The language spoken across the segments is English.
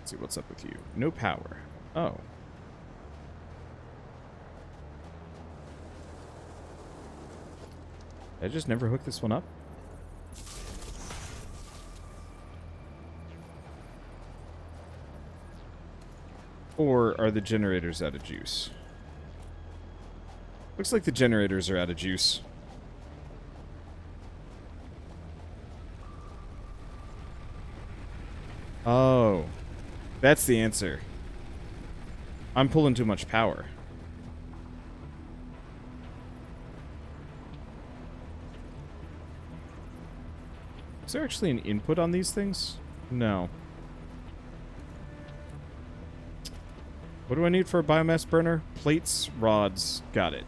Let's see, what's up with you? No power. Oh. Did I just never hook this one up? Or are the generators out of juice? Looks like the generators are out of juice. Oh. That's the answer. I'm pulling too much power. Is there actually an input on these things? No. What do I need for a biomass burner? Plates, rods, got it.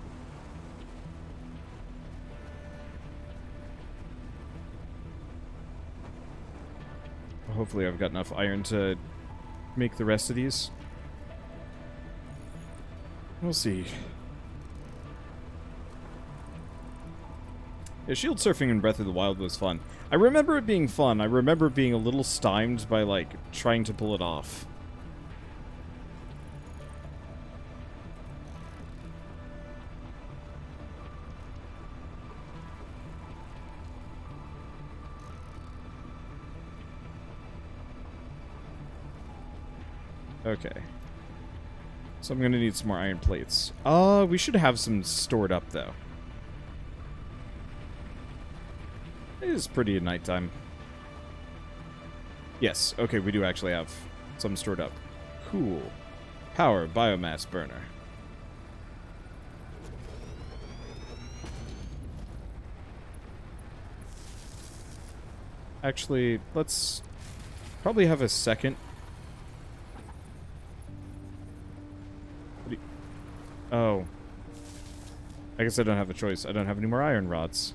Hopefully I've got enough iron to make the rest of these. We'll see. Yeah, shield surfing in Breath of the Wild was fun. I remember it being fun. I remember being a little stymied by, like, trying to pull it off. Okay. So I'm gonna need some more iron plates. We should have some stored up, though. It is pretty at nighttime. Yes, okay, we do actually have some stored up. Cool. Power biomass burner. Actually, let's probably have a second. Oh. I guess I don't have a choice. I don't have any more iron rods.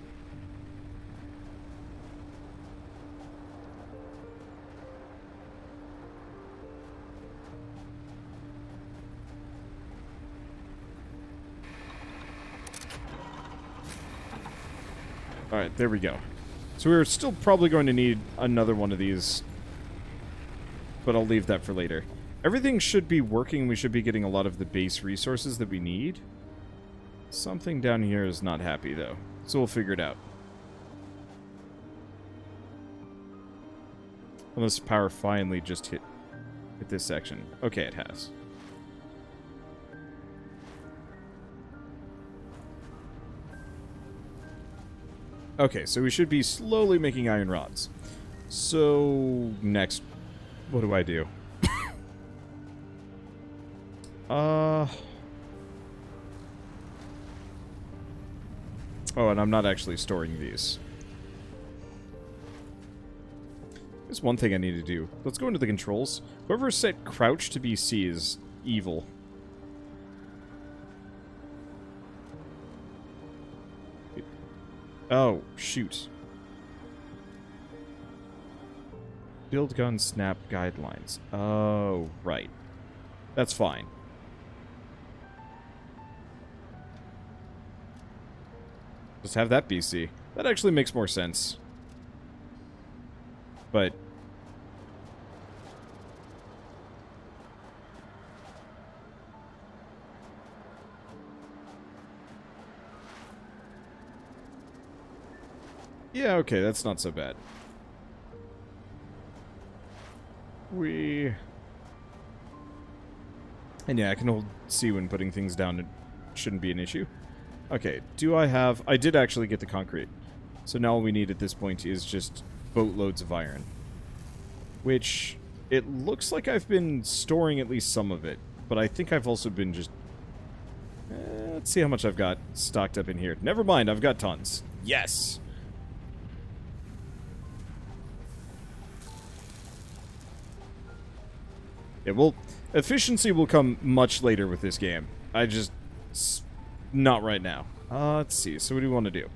Alright, there we go. So we're still probably going to need another one of these. But I'll leave that for later. Everything should be working. We should be getting a lot of the base resources that we need. Something down here is not happy, though. So we'll figure it out. Unless power finally just hit this section. Okay, it has. Okay, so we should be slowly making iron rods. So, next, what do I do? Oh, and I'm not actually storing these. There's one thing I need to do. Let's go into the controls. Whoever set crouch to be C is evil. Oh, shoot. Build gun snap guidelines. Oh, right. That's fine. Just have that BC. That actually makes more sense. But... yeah, okay, that's not so bad. And yeah, I can hold C when putting things down. It shouldn't be an issue. Okay, do I have... I did actually get the concrete. So now all we need at this point is just boatloads of iron. Which, it looks like I've been storing at least some of it. But I think I've also been just... let's see how much I've got stocked up in here. Never mind, I've got tons. Yes! Yeah, well, efficiency will come much later with this game. I just... not right now. Let's see. So what do we want to do?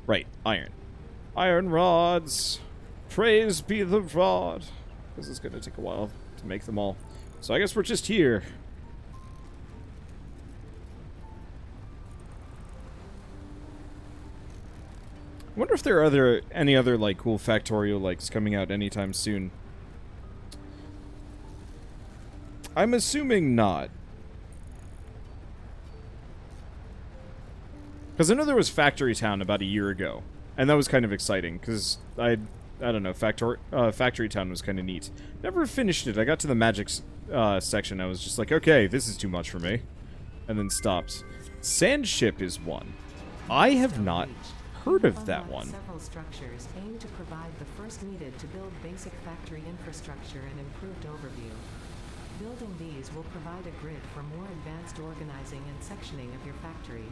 Right, iron. Iron rods. Praise be the rod. This is going to take a while to make them all. So I guess we're just here. I wonder if there are any other, like, cool factorial likes coming out anytime soon. I'm assuming not. Because I know there was Factory Town about a year ago, and that was kind of exciting, because I don't know, Factory Town was kind of neat. Never finished it. I got to the magic section, I was just like, okay, this is too much for me, and then stopped. Sandship is one. I have not heard of that one. Several structures aim to provide the first needed to build basic factory infrastructure and improved overview. Building these will provide a grid for more advanced organizing and sectioning of your factory.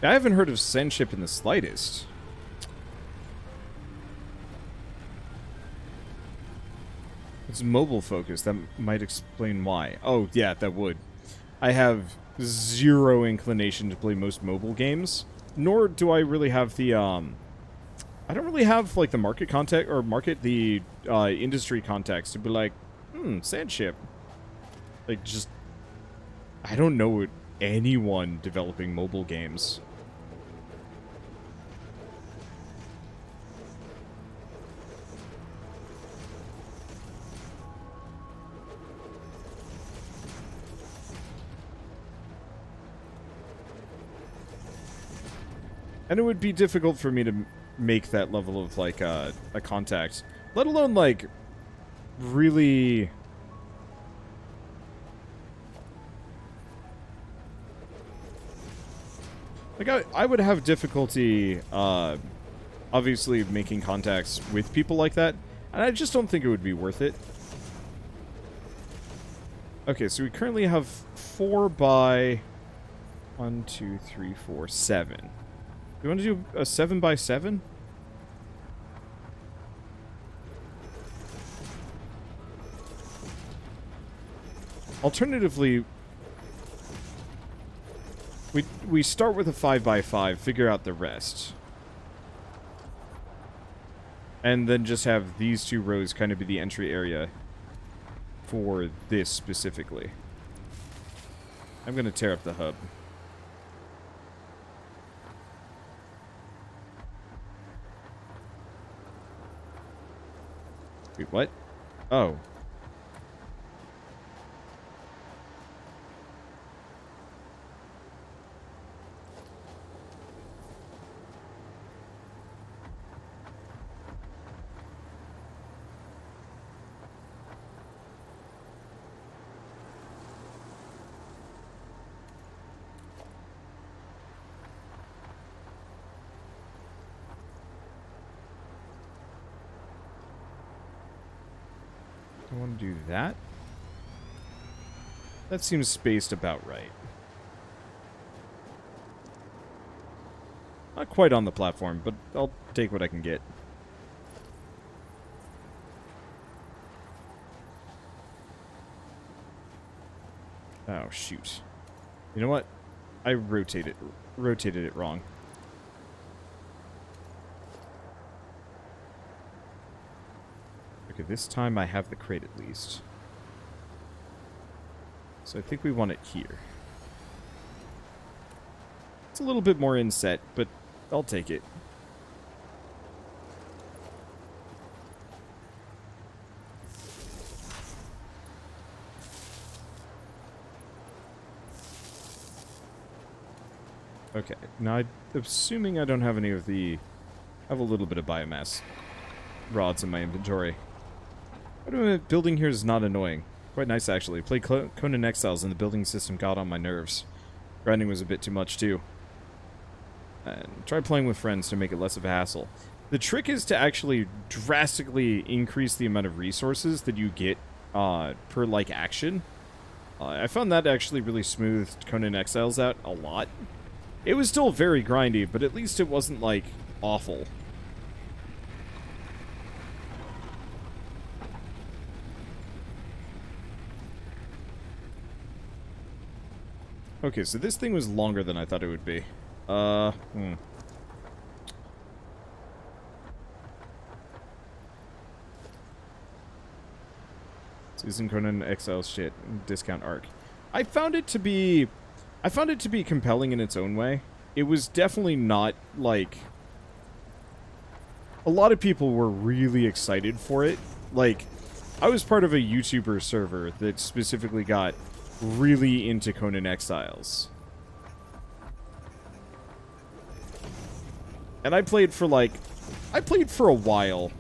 I haven't heard of Sandship in the slightest. It's mobile focused. That might explain why. Oh, yeah, that would. I have zero inclination to play most mobile games, nor do I really have the, I don't really have, like, the market context, or the industry context to be like, Sandship. Like, just, I don't know anyone developing mobile games. And it would be difficult for me to make that level of, like, a contact. Let alone, like, really... Like, I would have difficulty, obviously, making contacts with people like that. And I just don't think it would be worth it. Okay, so we currently have 4 by... 1, 2, 3, 4, 7. You want to do a 7 by 7? Alternatively, we start with a 5 by 5, figure out the rest. And then just have these 2 rows kind of be the entry area for this specifically. I'm going to tear up the hub. Wait, what? Oh. I want to do that. That seems spaced about right. Not quite on the platform, but I'll take what I can get. Oh, shoot. You know what? I rotated it wrong. Okay, this time I have the crate at least. So I think we want it here. It's a little bit more inset, but I'll take it. Okay, now I'm assuming I don't have any of the... I have a little bit of biomass rods in my inventory. Wait a minute, building here is not annoying. Quite nice, actually. Played Conan Exiles and the building system got on my nerves. Grinding was a bit too much, too. And try playing with friends to make it less of a hassle. The trick is to actually drastically increase the amount of resources that you get per, like, action. I found that actually really smoothed Conan Exiles out a lot. It was still very grindy, but at least it wasn't, like, awful. Okay, so this thing was longer than I thought it would be. Season Conan Exiles shit. Discount arc. I found it to be compelling in its own way. It was definitely not, like... A lot of people were really excited for it. Like, I was part of a YouTuber server that specifically got really into Conan Exiles. And I played for a while.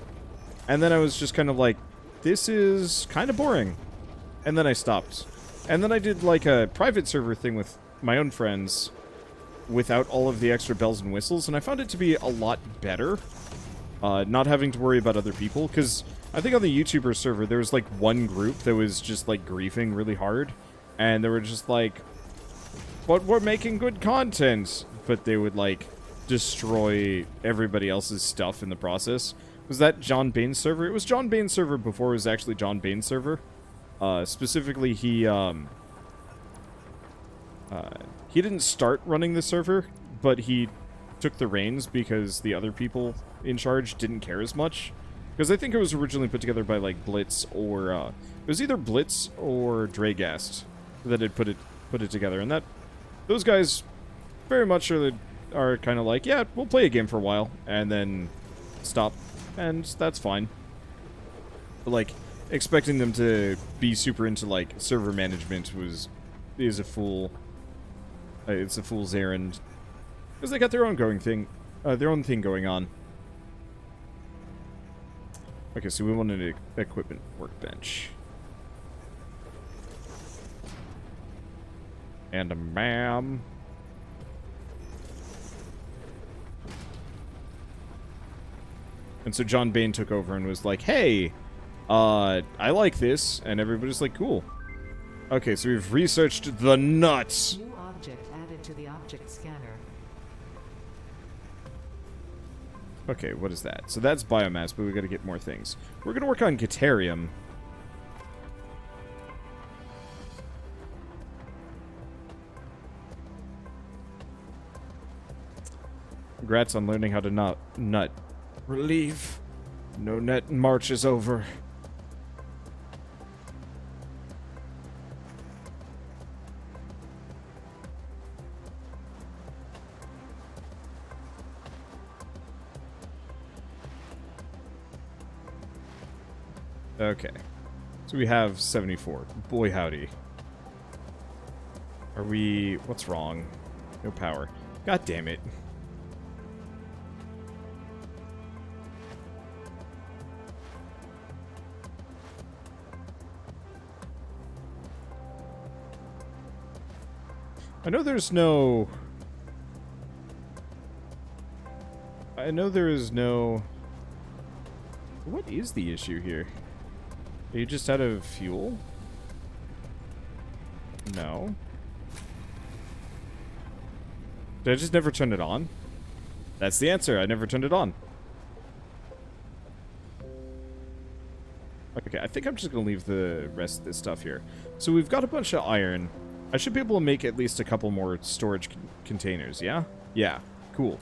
And then I was just kind of like, this is kind of boring. And then I stopped. And then I did like a private server thing with my own friends without all of the extra bells and whistles, and I found it to be a lot better. Not having to worry about other people, because I think on the YouTuber server there was like one group that was just like griefing really hard, and they were just like, but we're making good content, but they would like destroy everybody else's stuff in the process. Was that John Bain's server? It was John Bain's server before it was actually John Bain's server. Specifically, he didn't start running the server, but he took the reins because the other people in charge didn't care as much. Because I think it was originally put together by, like, Blitz or, it was either Blitz or Dragast that had put it together. And those guys very much are kind of like, yeah, we'll play a game for a while, and then stop, and that's fine. But, like, expecting them to be super into, like, server management is a fool. It's a fool's errand. Because they got their own thing going on. Okay, so we want an equipment workbench. And a ma'am. And so John Bain took over and was like, hey, I like this. And everybody's like, cool. Okay, so we've researched the nuts. New object added to the object scanner. Okay, what is that? So that's biomass, but we gotta get more things. We're gonna work on Caterium. Congrats on learning how to nut. Relief. No net march is over. Okay. So we have 74. Boy howdy. Are we... What's wrong? No power. God damn it. I know there is no... What is the issue here? Are you just out of fuel? No. Did I just never turn it on? That's the answer. I never turned it on. Okay, I think I'm just going to leave the rest of this stuff here. So we've got a bunch of iron. I should be able to make at least a couple more storage containers, yeah? Yeah, cool.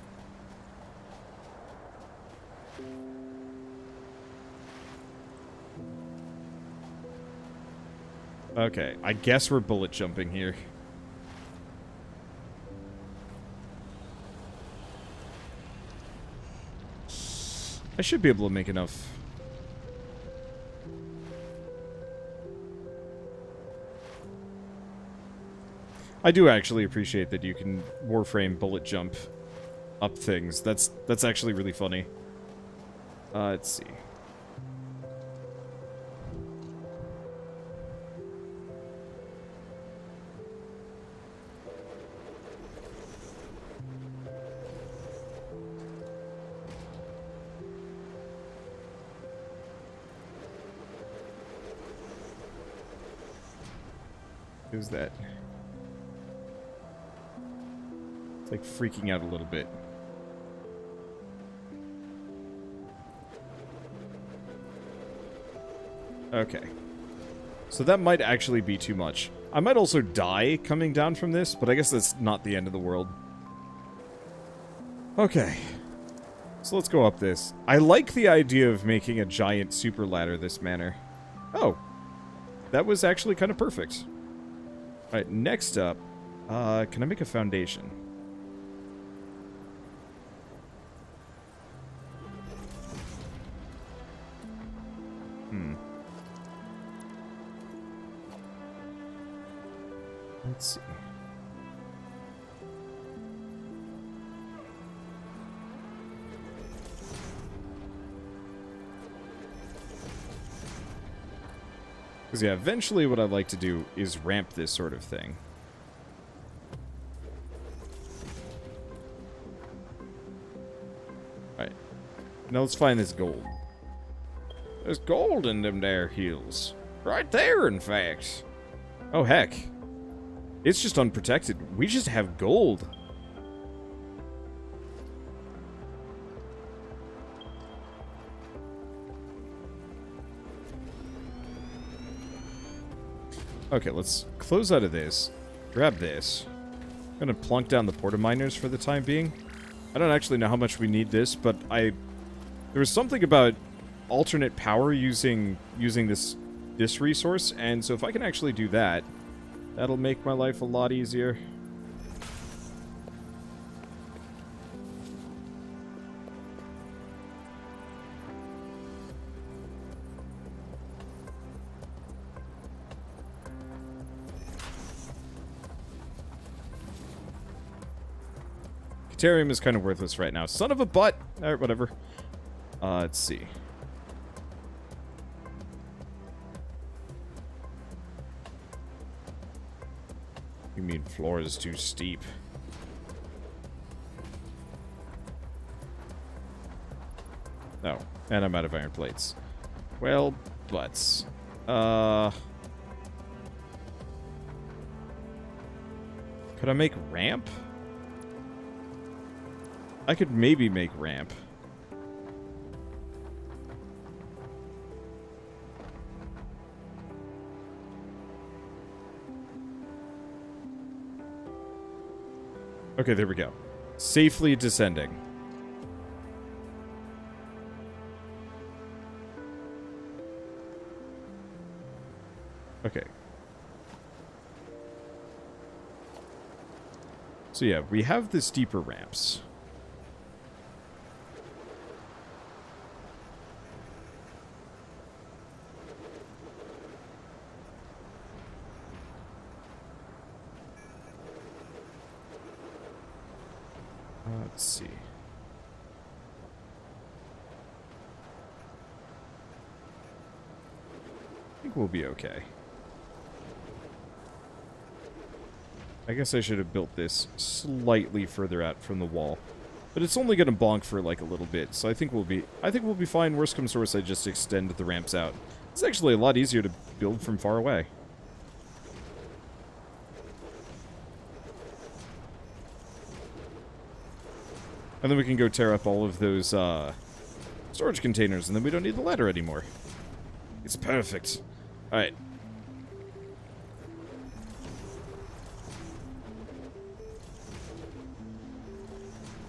Okay, I guess we're bullet jumping here. I should be able to make enough. I do actually appreciate that you can Warframe bullet jump up things. That's actually really funny. Let's see. Who's that? It's like freaking out a little bit. Okay. So that might actually be too much. I might also die coming down from this, but I guess that's not the end of the world. Okay. So let's go up this. I like the idea of making a giant super ladder this manner. Oh. That was actually kind of perfect. Alright, next up, can I make a foundation? Let's see. Because, yeah, eventually what I'd like to do is ramp this sort of thing. Alright. Now let's find this gold. There's gold in them there hills. Right there, in fact. Oh, heck. It's just unprotected. We just have gold. Okay, let's close out of this. Grab this. I'm gonna plunk down the porta miners for the time being. I don't actually know how much we need this, but there was something about alternate power using this resource, and so if I can actually do that, that'll make my life a lot easier. Deuterium is kind of worthless right now. Son of a butt! Alright, whatever. Let's see. You mean floor is too steep? Oh, and I'm out of iron plates. Well, butts. Could I make ramp? I could maybe make ramp. Okay, there we go. Safely descending. Okay. So yeah, we have the steeper ramps. Let's see. I think we'll be okay. I guess I should have built this slightly further out from the wall. But it's only going to bonk for like a little bit, so I think we'll be fine. Worst comes to worst, I just extend the ramps out. It's actually a lot easier to build from far away. And then we can go tear up all of those storage containers, and then we don't need the ladder anymore. It's perfect. Alright.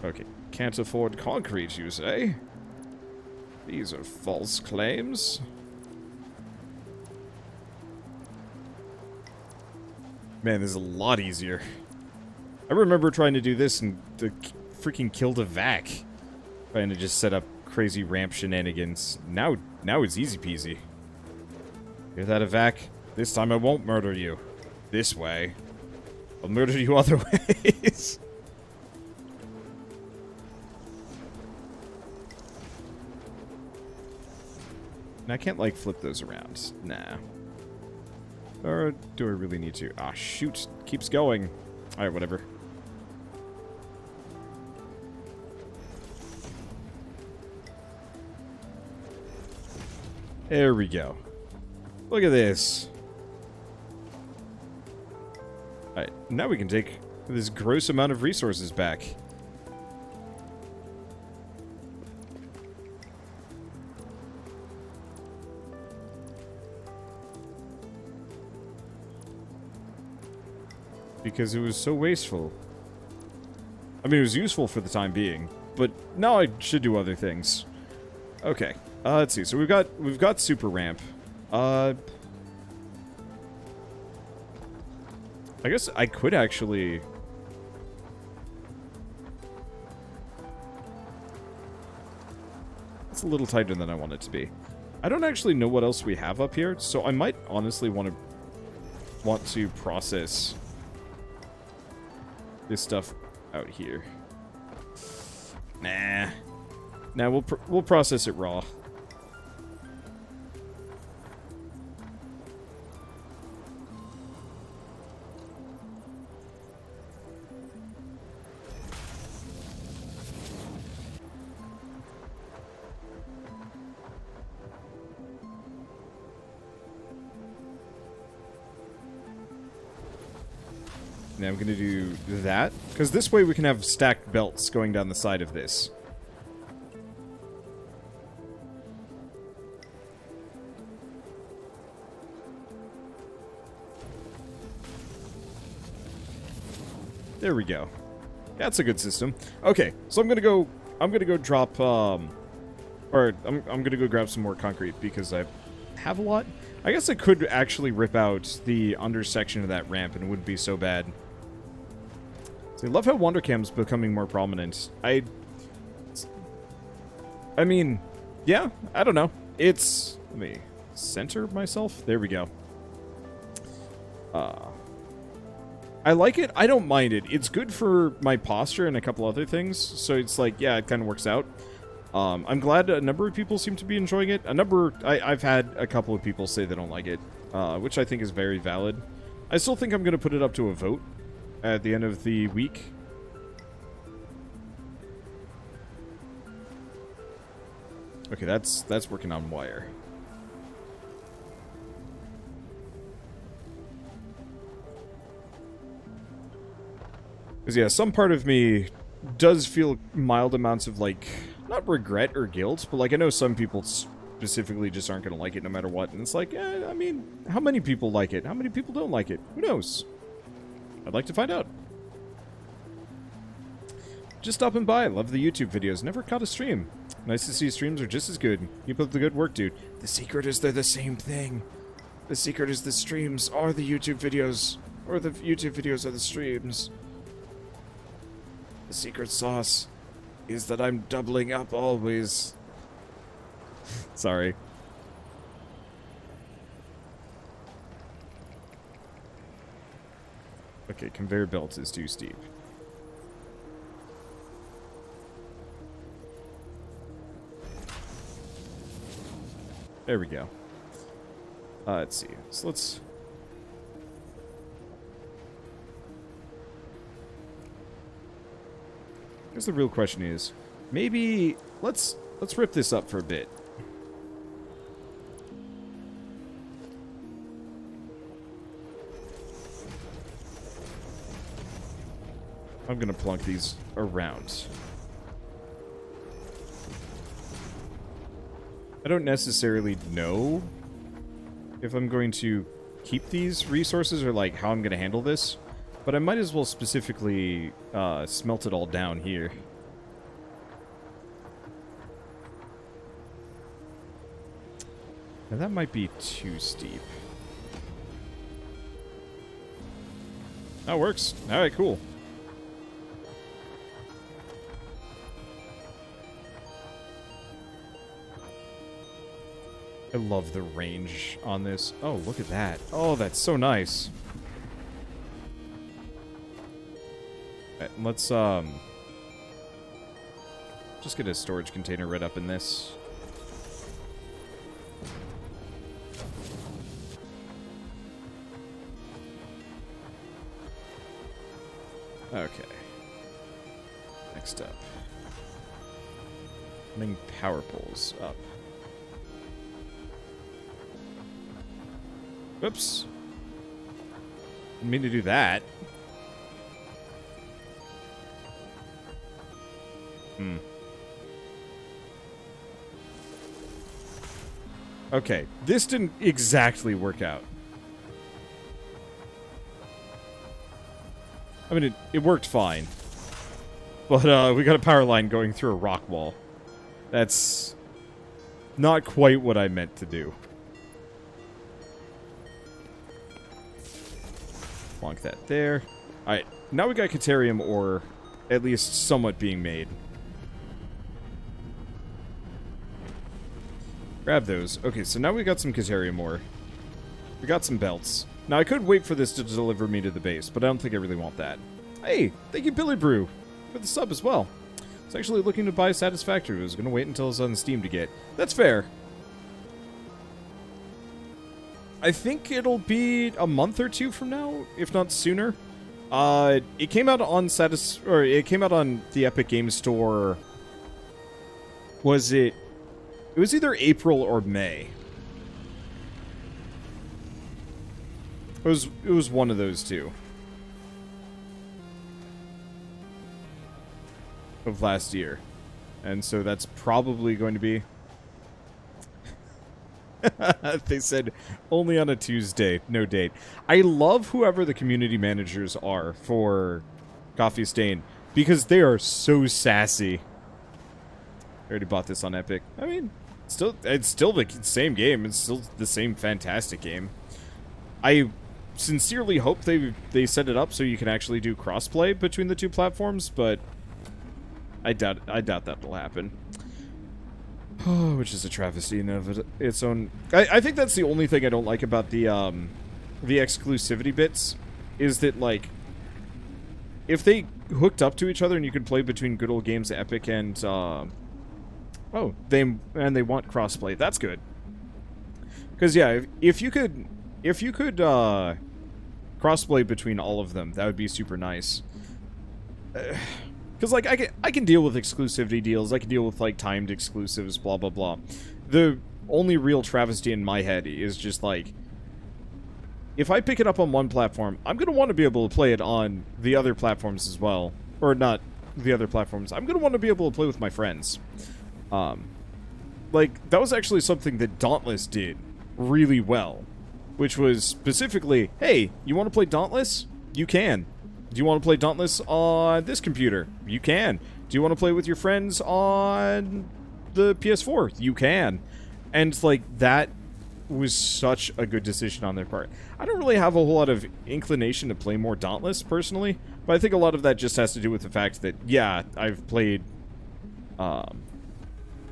Okay. Can't afford concrete, you say? These are false claims. Man, this is a lot easier. I remember trying to do this and the freaking killed a vac. Trying to just set up crazy ramp shenanigans. Now it's easy peasy. Hear that, a vac? This time I won't murder you. This way. I'll murder you other ways. And I can't, like, flip those around. Nah. Or do I really need to? Ah, shoot. Keeps going. Alright, whatever. There we go. Look at this. Alright, now we can take this gross amount of resources back. Because it was so wasteful. I mean, it was useful for the time being, but now I should do other things. Okay, let's see. So we've got super ramp. I guess I could actually. It's a little tighter than I want it to be. I don't actually know what else we have up here, so I might honestly want to process this stuff out here. Nah. Nah, we'll process it raw. Now I'm going to do that, because this way we can have stacked belts going down the side of this. There we go. That's a good system. Okay, so I'm gonna go drop I'm gonna go grab some more concrete because I have a lot. I guess I could actually rip out the under section of that ramp and it wouldn't be so bad. So I love how Wondercam's becoming more prominent. I mean, yeah, I don't know. Let me center myself. There we go. I like it. I don't mind it. It's good for my posture and a couple other things. So it's like, yeah, it kind of works out. I'm glad a number of people seem to be enjoying it. I've had a couple of people say they don't like it, which I think is very valid. I still think I'm going to put it up to a vote at the end of the week. Okay, that's working on wire. Because, yeah, some part of me does feel mild amounts of, like, not regret or guilt, but, like, I know some people specifically just aren't going to like it no matter what. And it's like, I mean, how many people like it? How many people don't like it? Who knows? I'd like to find out. Just stopping by. Love the YouTube videos. Never caught a stream. Nice to see streams are just as good. Keep up the good work, dude. The secret is they're the same thing. The secret is the streams are the YouTube videos. Or the YouTube videos are the streams. The secret sauce is that I'm doubling up always. Sorry. Okay, conveyor belt is too steep. There we go. Let's see. So let's... I guess the real question is, maybe let's rip this up for a bit. I'm gonna plunk these around. I don't necessarily know if I'm going to keep these resources or like how I'm gonna handle this. But I might as well specifically smelt it all down here. Now that might be too steep. That works. Alright, cool. I love the range on this. Oh, look at that. Oh, that's so nice. Let's, just get a storage container right up in this. Okay. Next up. Running power poles up. Whoops. Didn't mean to do that. Okay, this didn't exactly work out. I mean, it worked fine. But, we got a power line going through a rock wall. That's not quite what I meant to do. Plonk that there. Alright, now we got Caterium ore at least somewhat being made. Grab those. Okay, so now we got some Caterium ore. We got some belts. Now, I could wait for this to deliver me to the base, but I don't think I really want that. Hey, thank you, Billy Brew, for the sub as well. I was actually looking to buy Satisfactory. I was going to wait until it's on Steam to get. That's fair. I think it'll be a month or two from now, if not sooner. It came out on it came out on the Epic Games Store. It was either April or May. It was one of those two. Of last year. And so that's probably going to be... They said only on a Tuesday, no date. I love whoever the community managers are for Coffee Stain, because they are so sassy. I already bought this on Epic. I mean, it's still the same game. It's still the same fantastic game. I sincerely hope they set it up so you can actually do crossplay between the two platforms, but I doubt that'll happen. Oh, which is a travesty in of its own. I think that's the only thing I don't like about the exclusivity bits, is that, like, if they hooked up to each other and you could play between good old games Epic and they want crossplay, that's good. Because yeah, if you could crossplay between all of them, that would be super nice. Because, like, I can deal with exclusivity deals, I can deal with, like, timed exclusives, blah, blah, blah. The only real travesty in my head is just, like, if I pick it up on one platform, I'm going to want to be able to play it on the other platforms as well. Or not the other platforms. I'm going to want to be able to play with my friends. Like, that was actually something that Dauntless did really well. Which was specifically, hey, you want to play Dauntless? You can. Do you want to play Dauntless on this computer? You can. Do you want to play with your friends on the PS4? You can. And, like, that was such a good decision on their part. I don't really have a whole lot of inclination to play more Dauntless, personally, but I think a lot of that just has to do with the fact that, yeah, I've played a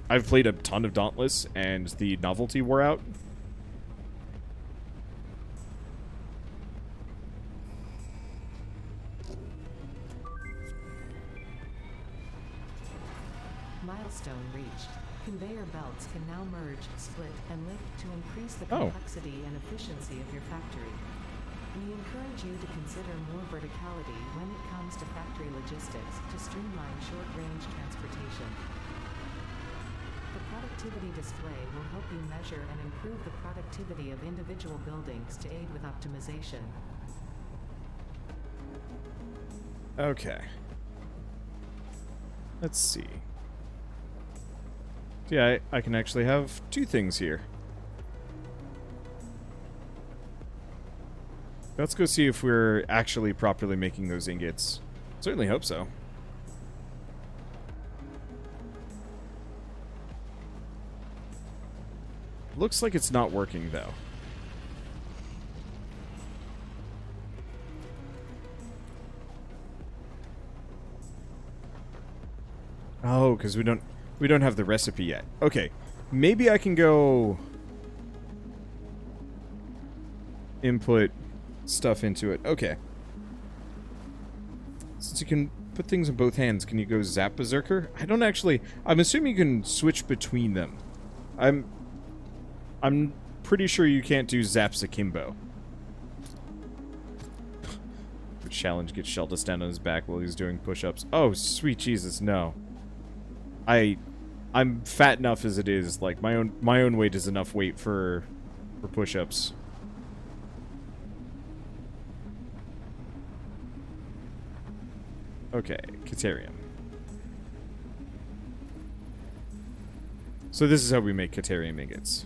ton of Dauntless, and the novelty wore out. Milestone reached. Conveyor belts can now merge, split, and lift to increase the complexity and efficiency of your factory. We encourage you to consider more verticality when it comes to factory logistics to streamline short-range transportation. The productivity display will help you measure and improve the productivity of individual buildings to aid with optimization. Okay. Let's see. Yeah, I can actually have two things here. Let's go see if we're actually properly making those ingots. Certainly hope so. Looks like it's not working, though. Oh, because we don't have the recipe yet. Okay, maybe I can go input stuff into it. Okay. Since you can put things in both hands, can you go Zap Berserker? I don't actually... I'm assuming you can switch between them. I'm pretty sure you can't do Zaps Akimbo. Challenge gets Sheldon down on his back while he's doing push-ups. Oh, sweet Jesus, no. I'm fat enough as it is. Like, my own weight is enough weight for push-ups. Okay, Caterium. So this is how we make Caterium ingots.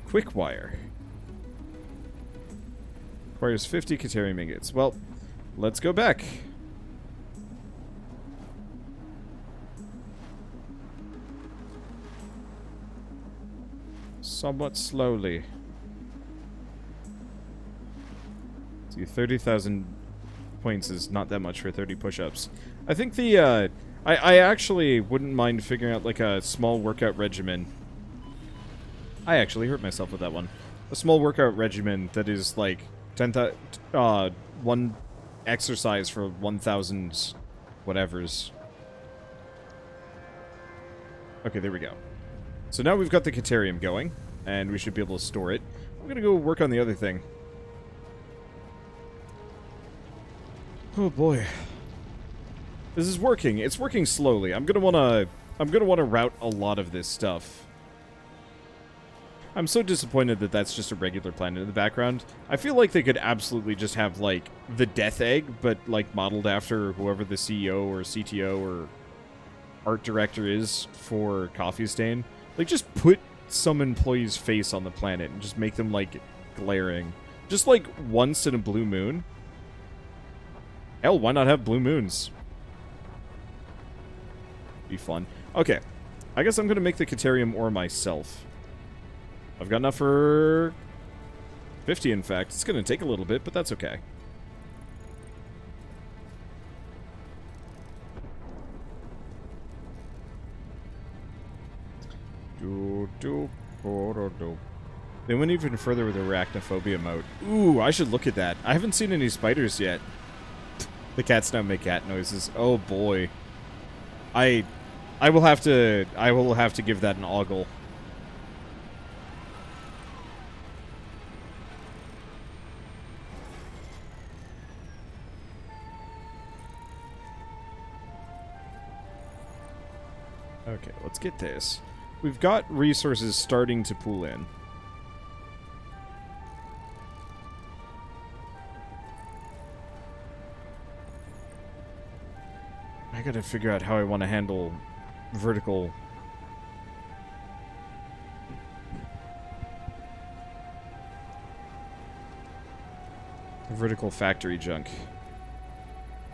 Quick wire. Requires 50 Caterium ingots. Well, let's go back. Somewhat slowly. See, 30,000 points is not that much for 30 push-ups. I think the, I actually wouldn't mind figuring out, like, a small workout regimen. I actually hurt myself with that one. A small workout regimen that is, like, 1 exercise for 1,000 whatevers. Okay, there we go. So now we've got the Caterium going, and we should be able to store it. I'm gonna go work on the other thing. Oh boy. This is working. It's working slowly. I'm gonna wanna route a lot of this stuff. I'm so disappointed that that's just a regular planet in the background. I feel like they could absolutely just have, like, the Death Egg, but, like, modeled after whoever the CEO or CTO or art director is for Coffee Stain. Like, just put some employee's face on the planet and just make them, like, glaring. Just, like, once in a blue moon. Hell, why not have blue moons? Be fun. Okay. I guess I'm gonna make the Caterium ore myself. I've got enough for 50, in fact. It's going to take a little bit, but that's okay. They went even further with the arachnophobia mode. Ooh, I should look at that. I haven't seen any spiders yet. The cats now make cat noises. Oh boy. I will have to give that an ogle. Okay, let's get this. We've got resources starting to pool in. I gotta figure out how I want to handle vertical factory junk.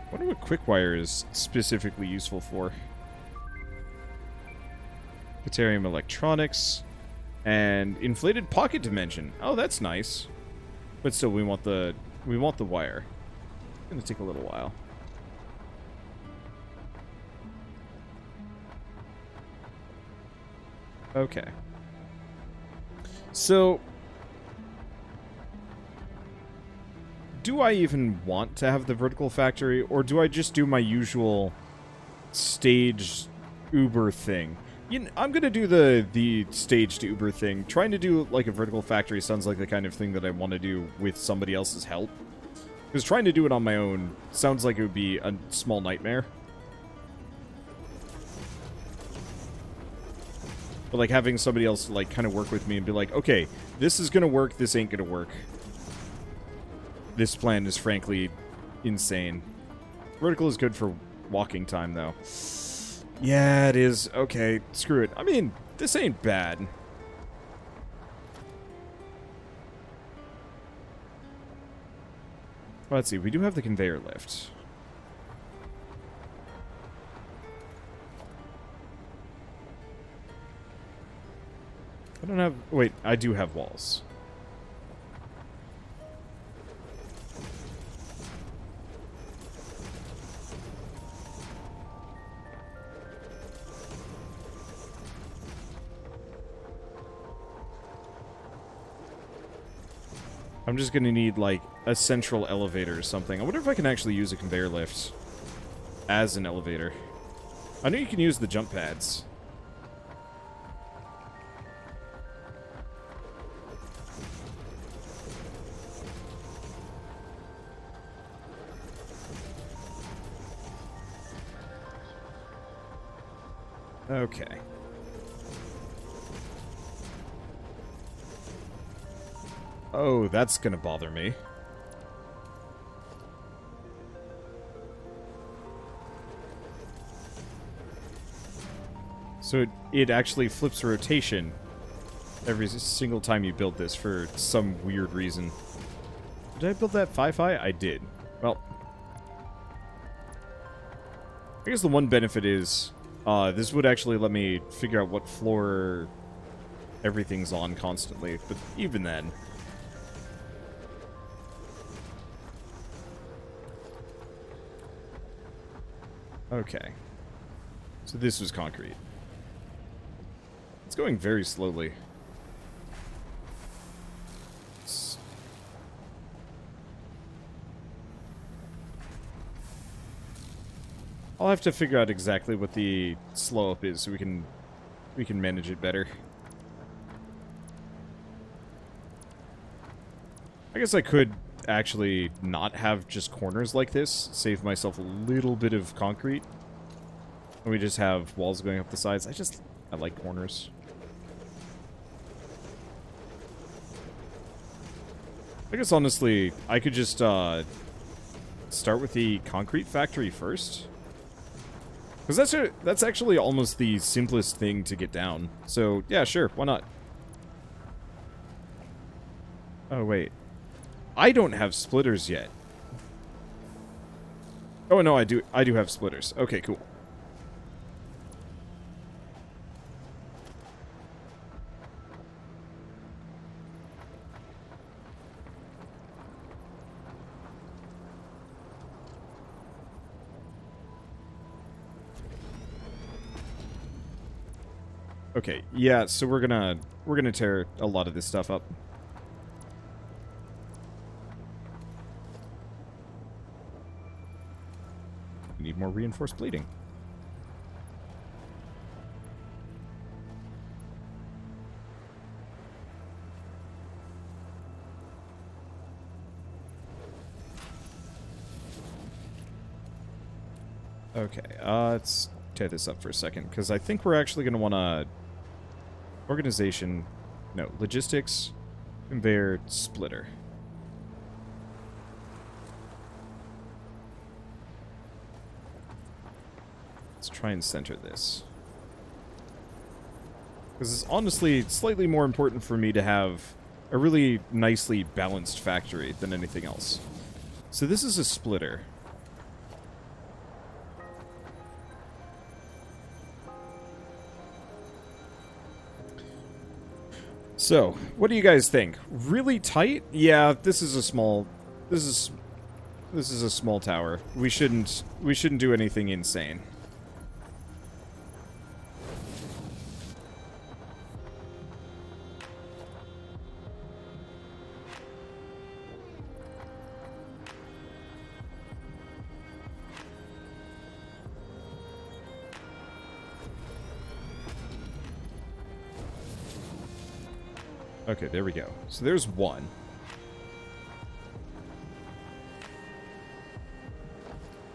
I wonder what Quickwire is specifically useful for. Caterium electronics and inflated pocket dimension. Oh, that's nice. But still, we want the wire. It's gonna take a little while. Okay. So, do I even want to have the vertical factory, or do I just do my usual staged Uber thing? You know, I'm gonna do the staged Uber thing. Trying to do like a vertical factory sounds like the kind of thing that I want to do with somebody else's help. Because trying to do it on my own sounds like it would be a small nightmare. But like having somebody else like kind of work with me and be like, okay, this is gonna work, this ain't gonna work. This plan is frankly insane. Vertical is good for walking time though. Yeah, it is. Okay, screw it. I mean, this ain't bad. Well, let's see. We do have the conveyor lift. I don't have... Wait, I do have walls. I'm just gonna need, like, a central elevator or something. I wonder if I can actually use a conveyor lift as an elevator. I know you can use the jump pads. Okay. Oh, that's gonna bother me. So it actually flips rotation every single time you build this for some weird reason. Did I build that Fi-Fi? I did. Well, I guess the one benefit is this would actually let me figure out what floor everything's on constantly, but even then... Okay. So this was concrete. It's going very slowly. I'll have to figure out exactly what the slow up is so we can manage it better. I guess I could actually not have just corners like this, save myself a little bit of concrete. And we just have walls going up the sides. I like corners. I guess honestly, I could just start with the concrete factory first. Because that's actually almost the simplest thing to get down. So, yeah, sure, why not? Oh, wait. I don't have splitters yet. Oh, no, I do have splitters. Okay, cool. Okay, yeah, so we're gonna tear a lot of this stuff up. We need more reinforced plating. Okay, let's tear this up for a second, because I think we're actually going to want to... Organization... No, logistics, conveyor, splitter. Let's try and center this. Because it's honestly slightly more important for me to have a really nicely balanced factory than anything else. So this is a splitter. So, what do you guys think? Really tight? Yeah, this is a small tower. We shouldn't do anything insane. Okay, there we go. So there's one.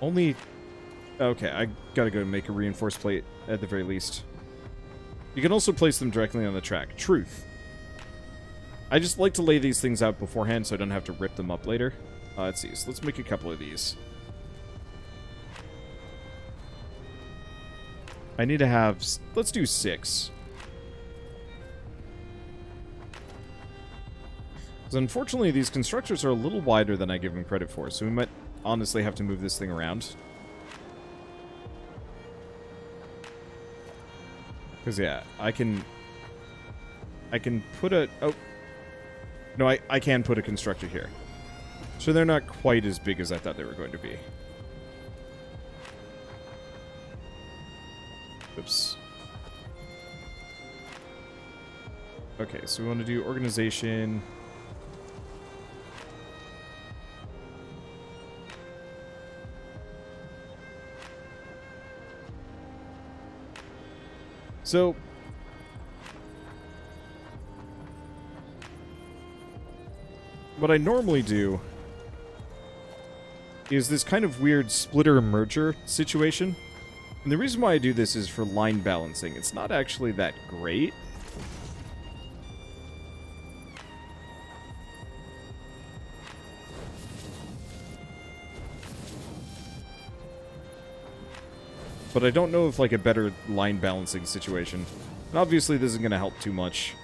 Only... Okay, I gotta go make a reinforced plate at the very least. You can also place them directly on the track. Truth. I just like to lay these things out beforehand so I don't have to rip them up later. Let's see. So let's make a couple of these. I need to have... Let's do 6. Unfortunately, these constructors are a little wider than I give them credit for, so we might honestly have to move this thing around. Because, yeah, I can put a... Oh. No, I can put a constructor here. So they're not quite as big as I thought they were going to be. Oops. Okay, so we want to do organization... So, what I normally do is this kind of weird splitter merger situation. And the reason why I do this is for line balancing. It's not actually that great. But I don't know if, like, a better line balancing situation. And obviously, this isn't going to help too much.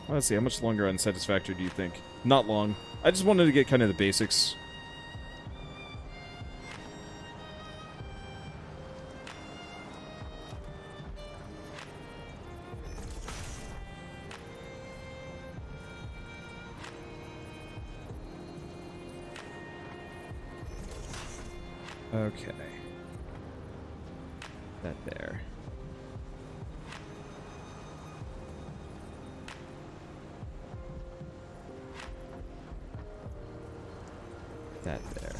Let's see, how much longer on Satisfactory do you think? Not long. I just wanted to get kind of the basics. Okay. That there. That there.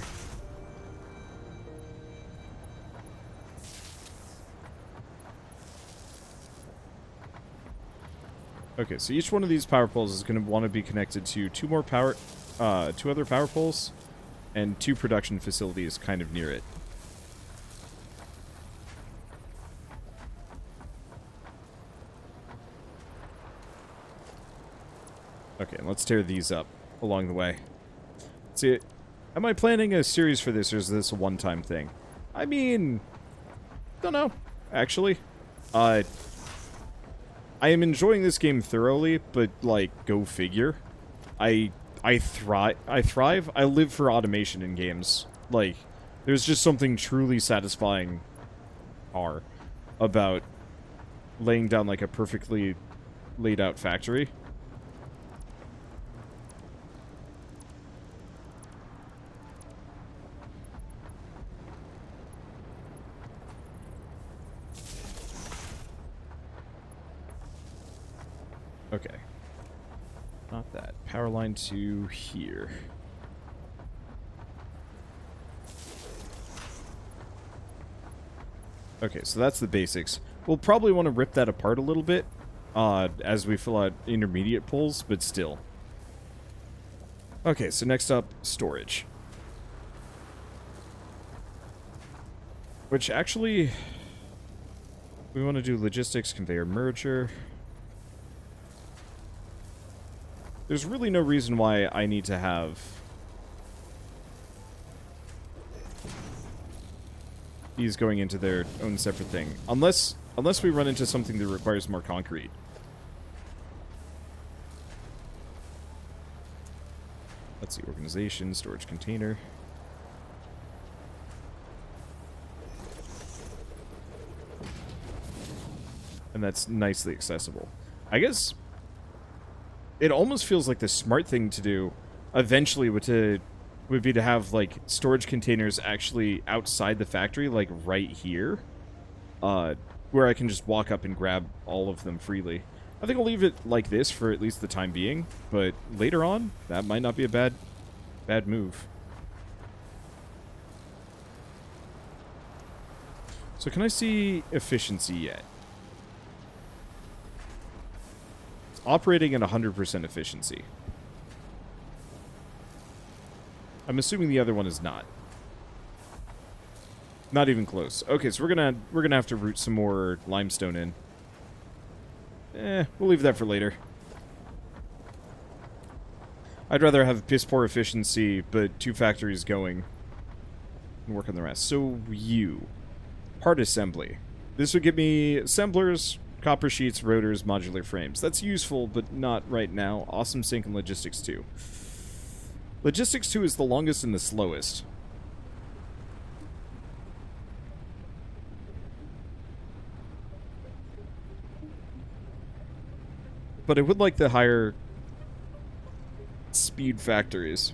Okay, so each one of these power poles is going to want to be connected to two other power poles, and 2 production facilities kind of near it. Okay, let's tear these up along the way. See, am I planning a series for this, or is this a one-time thing? I mean, don't know, actually. I am enjoying this game thoroughly, but, like, go figure. I thrive. I live for automation in games. Like, there's just something truly satisfying about laying down, like, a perfectly laid out factory. Okay. Not that. Power line to here. Okay, so that's the basics. We'll probably want to rip that apart a little bit as we fill out intermediate pulls, but still. Okay, so next up, storage. Which actually, we want to do logistics, conveyor, merger. There's really no reason why I need to have these going into their own separate thing. Unless we run into something that requires more concrete. Let's see, organization, storage container. And that's nicely accessible. I guess it almost feels like the smart thing to do eventually would be to have, like, storage containers actually outside the factory, like right here, where I can just walk up and grab all of them freely. I think I'll leave it like this for at least the time being, but later on, that might not be a bad move. So can I see efficiency yet? Operating at 100% efficiency. I'm assuming the other one is not. Not even close. Okay, so we're gonna have to route some more limestone in. We'll leave that for later. I'd rather have piss poor efficiency, but 2 factories going and work on the rest. So part assembly. This would give me assemblers, copper sheets, rotors, modular frames. That's useful, but not right now. Awesome sync and logistics 2. Logistics 2 is the longest and the slowest. But I would like the higher speed factories.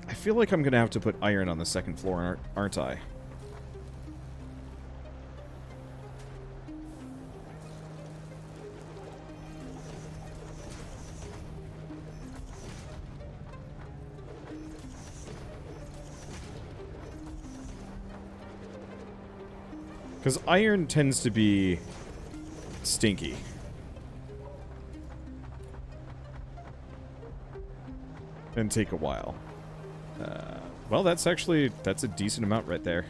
I feel like I'm going to have to put iron on the second floor, aren't I? Because iron tends to be stinky. And take a while. Well, that's a decent amount right there.